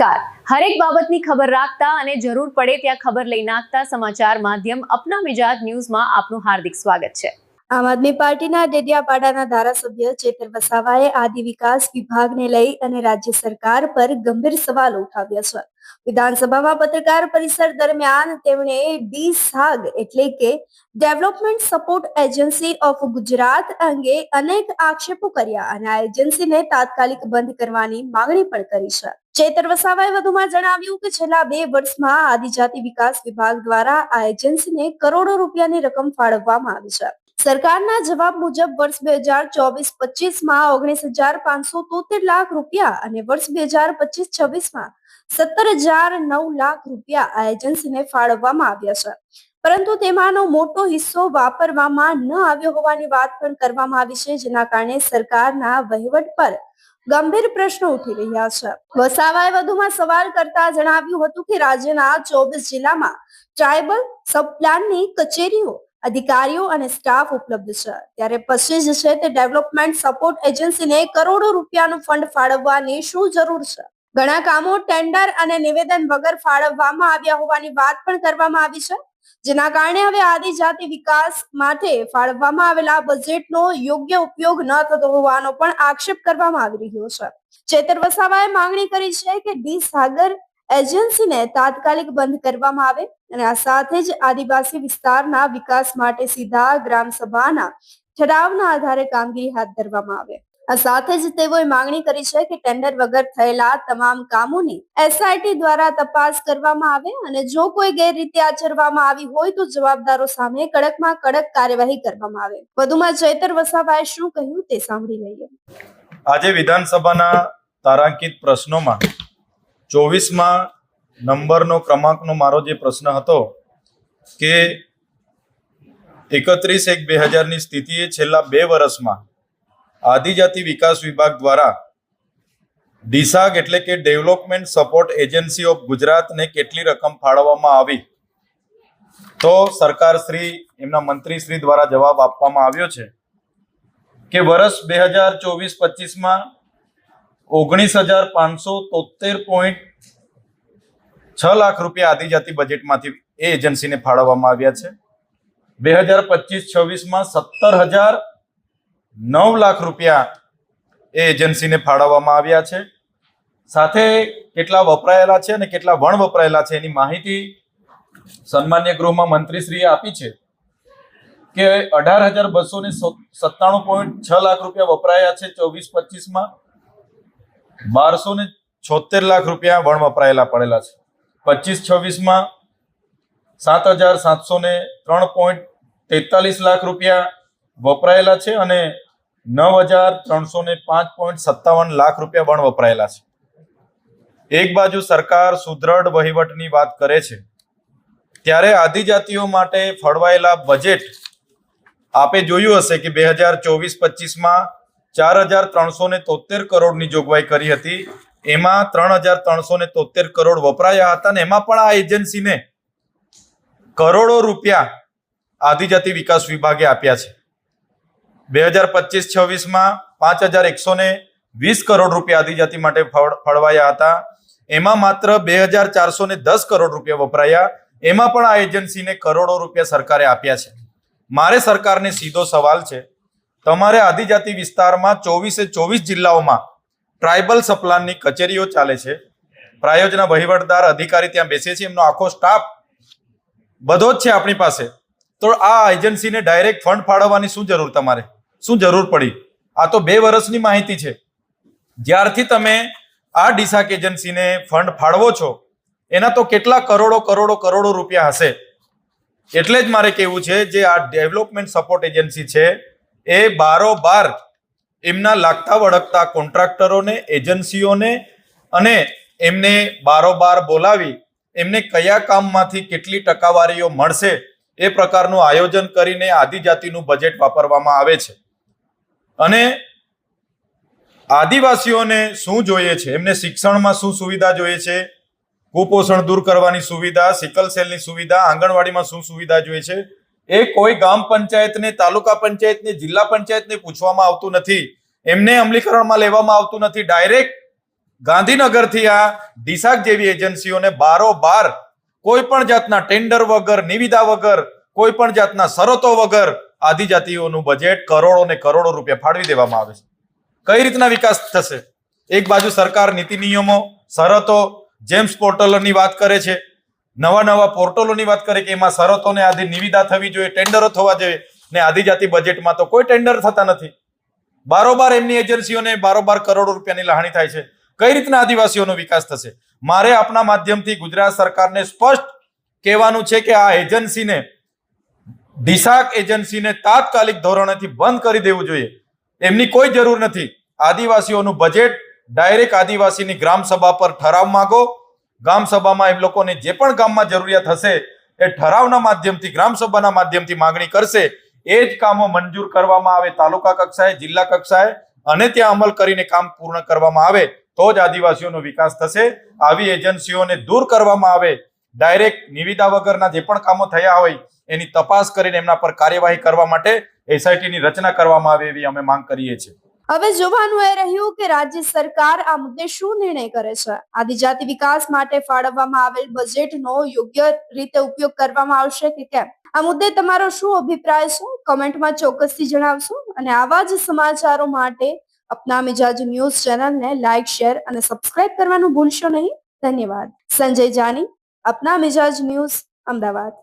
નમસ્કાર. હરેક બાબતની ખબર રાખતા અને જરૂર પડે ત્યાં ખબર લઈ નાખતા સમાચાર માધ્યમ અપના મિજાજ ન્યૂઝમાં આપનું હાર્દિક સ્વાગત છે. આમ આદમી પાર્ટીના ડેડિયાપાડાના ધારાસભ્ય ચેતર વસાવાએ આદિ વિકાસ વિભાગને લઈ અને રાજ્ય સરકાર પર ગંભીર સવાલો ઉઠાવ્યા છે. વિધાનસભામાં પત્રકાર પરિષદ દરમિયાન તેમણે ડીસાગ એટલે કે development support agency of Gujarat અંગે અનેક આક્ષેપો કર્યા અને આ એજન્સીને તાત્કાલિક બંધ કરવાની માંગણી પણ કરી છે. ચેતર વસાવાએ વધુમાં જણાવ્યું કે છેલ્લા 2 વર્ષમાં આદિજાતિ વિકાસ વિભાગ દ્વારા આ એજન્સીને કરોડો રૂપિયાની રકમ ફાળવવામાં આવી છે. સરકારના જવાબ મુજબ વર્ષ 2024-25માં 19,573 લાખ રૂપિયા અને વર્ષ 2025-26માં 17,009 લાખ રૂપિયા આ એજન્સીને ફાળવવામાં આવ્યા છે. પરંતુ તેમાંનો મોટો હિસ્સો વાપરવામાં ન આવ્યો હોવાની વાત પણ કરવામાં આવી છે, જેના કારણે સરકારના વહીવટ પર ગંભીર પ્રશ્નો ઉઠી રહ્યા છે. વસાવાએ વધુમાં સવાલ કરતા જણાવ્યું હતું કે રાજ્યના 24 જિલ્લામાં ટ્રાઇબલ સબ પ્લાનની કચેરીઓ, અધિકારીઓ અને સ્ટાફ ઉપલબ્ધ છે, ત્યારે પછી જ છે તે ડેવલપમેન્ટ સપોર્ટ એજન્સીને કરોડો રૂપિયાનું ફંડ ફાળવવાની શું જરૂર છે? ઘણા કામો ટેન્ડર અને નિવેદન વગર ફાળવવામાં આવ્યા હોવાની વાત પણ કરવામાં આવી છે, જેના કારણે હવે આદિજાતિ વિકાસ માટે ફાળવવામાં આવેલા બજેટનો યોગ્ય ઉપયોગ ન થતો હોવાનો પણ આક્ષેપ કરવામાં આવી રહ્યો છે. ચેતર વસાવાએ માંગણી કરી છે કે ડી સાગર એજન્સીને તાત્કાલિક બંધ કરવામાં આવે અને આ સાથે જ આદિવાસી વિસ્તારના વિકાસ માટે સીધા ગ્રામ સભાના ઠરાવના આધારે કામગીરી હાથ ધરવામાં આવે. આ સાથે જ તેઓએ માંગણી કરી છે કે ટેન્ડર વગર થયેલા તમામ કામોની એસઆઈટી દ્વારા તપાસ કરવામાં આવે અને જો કોઈ ગેરરીતિ આચરવામાં આવી હોય તો જવાબદારો સામે કડકમાં કડક કાર્યવાહી કરવામાં આવે. વધુમાં ચેતર વસાવાએ શું કહ્યું તે સાંભળી લઈએ. આજે વિધાનસભાના તારાંકિત પ્રશ્નોમાં 24માં નંબરનો ક્રમાંકનો મારો જે પ્રશ્ન હતો કે 31/1/2000ની સ્થિતિએ છેલ્લા 2 વર્ષમાં આદિજાતિ વિકાસ વિભાગ દ્વારા ડીસાગ એટલે કે ડેવલપમેન્ટ સપોર્ટ એજન્સી ઓફ ગુજરાતને કેટલી રકમ ફાળવવામાં આવી, તો સરકાર શ્રી એમના મંત્રી શ્રી દ્વારા જવાબ આપવામાં આવ્યો છે કે વર્ષ 2024-25માં 19,573.6 લાખ રૂપિયા આદિજાતિ બજેટમાંથી એ એજન્સીને ફાળવવામાં આવ્યા છે. 2025-26માં 17,009 લાખ રૂપિયા એ એજન્સીને ફાળવવામાં આવ્યા છે. સાથે કેટલા વપરાયેલા છે અને કેટલા વણ વપરાયેલા છે એની માહિતી સન્માન્ય ગૃહમાં મંત્રીશ્રીએ આપી છે કે 18,297.6 લાખ રૂપિયા વપરાયા છે 24-25માં, 1,276 લાખ રૂપિયા વણ વપરાયેલા પડેલા છે. 25-26માં 7,703.43 લાખ રૂપિયા વપરાયેલા છે અને 9,305.57 લાખ રૂપિયા વણ વપરાયેલા છે. એક બાજુ સરકાર સુદ્રઢ વહીવટની વાત કરે છે, ત્યારે આદિજાતિઓ માટે ફળવાયેલા બજેટ આપે જોયું હશે કે 2024-25માં 4,373 કરોડની જોગવાઈ કરી હતી, એમાં 3,373 કરોડ વપરાયા હતા અને એમાં પણ આ એજન્સીને કરોડો રૂપિયા આદિજાતિ વિકાસ વિભાગે આપ્યા છે. 2025-26માં 5,120 કરોડ રૂપિયા આદિજાતિ માટે ફળવાયા હતા, એમાં માત્ર 2,410 કરોડ રૂપિયા વપરાયા, એમાં પણ આ એજન્સીને કરોડો રૂપિયા સરકારે આપ્યા છે. મારે સરકારને સીધો સવાલ છે, તમારે આદિજાતિ વિસ્તારમાં 24 જિલ્લાઓમાં ટ્રાઇબલ સપ્લાનની કચેરીઓ ચાલે છે, પ્રાયોજના વહીવટદાર અધિકારી ત્યાં બેસે છે, એમનો આખો સ્ટાફ બધો જ છે આપણી પાસે, તો આ એજન્સીને ડાયરેક્ટ ફંડ ફાળવવાની શું જરૂર, તમારે શું જરૂર પડી? આ તો 2 વર્ષની માહિતી છે. જ્યારથી તમે આ ડીસાક એજન્સીને ફંડ ફાળવો છો એના તો કેટલા કરોડો રૂપિયા હશે. એટલે જ મારે કહેવું છે, જે આ ડેવલપમેન્ટ સપોર્ટ એજન્સી છે એ બારોબાર એમના લાગતા વળગતા કોન્ટ્રાક્ટરોને, એજન્સીઓને અને એમને બારોબાર બોલાવી એમને કયા કામમાંથી કેટલી ટકાવારીઓ મળશે એ પ્રકારનું આયોજન કરીને આદિજાતિનું બજેટ વાપરવામાં આવે છે. અને આદિવાસીઓને શું જોઈએ છે, એમને શિક્ષણમાં શું સુવિધા જોઈએ છે, કુપોષણ દૂર કરવાની સુવિધા, સિકલ સેલની સુવિધા, આંગણવાડીમાં શું સુવિધા જોઈએ છે, એ કોઈ ગામ પંચાયતને, તાલુકા પંચાયતને, જિલ્લા પંચાયતને પૂછવામાં આવતું નથી, એમને અમલીકરણમાં લેવામાં આવતું નથી. ડાયરેક્ટ ગાંધીનગરથી આ ડીસાક જેવી એજન્સીઓને બારોબાર કોઈ પણ જાતના ટેન્ડર વગર, નિવિદા વગર, કોઈ પણ જાતના શરતો વગર આદિજાતિઓનું બજેટ કરોડો ને કરોડો રૂપિયા ફાળવી દેવામાં આવે છે. કઈ રીતના વિકાસ થશે? એક બાજુ સરકાર નીતિ નિયમો, શરતો, જેમ્સ પોર્ટલોની વાત કરે છે, નવા પોર્ટલોની વાત કરે કે એમાં શરતોને આધી નિવિદા થવી જોઈએ, ટેન્ડરો થવા જોઈએ, ને આદિજાતિ બજેટમાં તો કોઈ ટેન્ડર થતા નથી. બારોબાર એમની એજન્સીઓને બારોબાર કરોડો રૂપિયાની લહાણી થાય છે. કઈ રીતના આદિવાસીઓનો વિકાસ થશે? મારે આપના માધ્યમથી ગુજરાત સરકારને સ્પષ્ટ કહેવાનું છે કે આ એજન્સીને, ડીસાક એજન્સીને તાત્કાલિક ધોરણેથી બંધ કરી દેવું જોઈએ. એમની કોઈ જરૂર નથી. આદિવાસીઓનું બજેટ ડાયરેક્ટ આદિવાસીની ગ્રામ સભા પર ઠરાવ માંગો. ગ્રામ સભામાં એમ લોકોને જે પણ ગામમાં જરૂરિયાત હશે એ ઠરાવના માધ્યમથી, ગ્રામ સભાના માધ્યમથી માંગણી કરશે. એ જ કામો મંજૂર કરવામાં આવે તાલુકા કક્ષાએ, જિલ્લા કક્ષાએ, અને ત્યાં અમલ કરીને કામ પૂર્ણ કરવામાં આવે તો જ આદિવાસીઓનો વિકાસ થશે. આવી એજન્સીઓને દૂર કરવામાં આવે. ડાયરેક્ટ નિવિદા વગરના જે પણ કામો થયા હોય એની તપાસ કરીને એમના પર કાર્યવાહી કરવા માટે એસઆઈટીની રચના કરવામાં આવે એવી અમે માંગ કરીએ છીએ. હવે જોવાનું એ રહ્યું કે રાજ્ય સરકાર આ મુદ્દે શું નિર્ણય કરે છે. આદિજાતિ વિકાસ માટે ફાળવવામાં આવેલ બજેટનો યોગ્ય રીતે ઉપયોગ કરવામાં આવશે કે કેમ? આ મુદ્દે તમારો શું અભિપ્રાય છે? કમેન્ટમાં ચોક્કસથી જણાવશો. અને આવા જ સમાચારો માટે અપના મિજાજ ન્યૂઝ ચેનલને લાઇક, શેર અને સબસ્ક્રાઇબ કરવાનું ભૂલશો નહીં. ધન્યવાદ. સંજય જાની, અપના મિજાજ ન્યૂઝ, અમદાવાદ.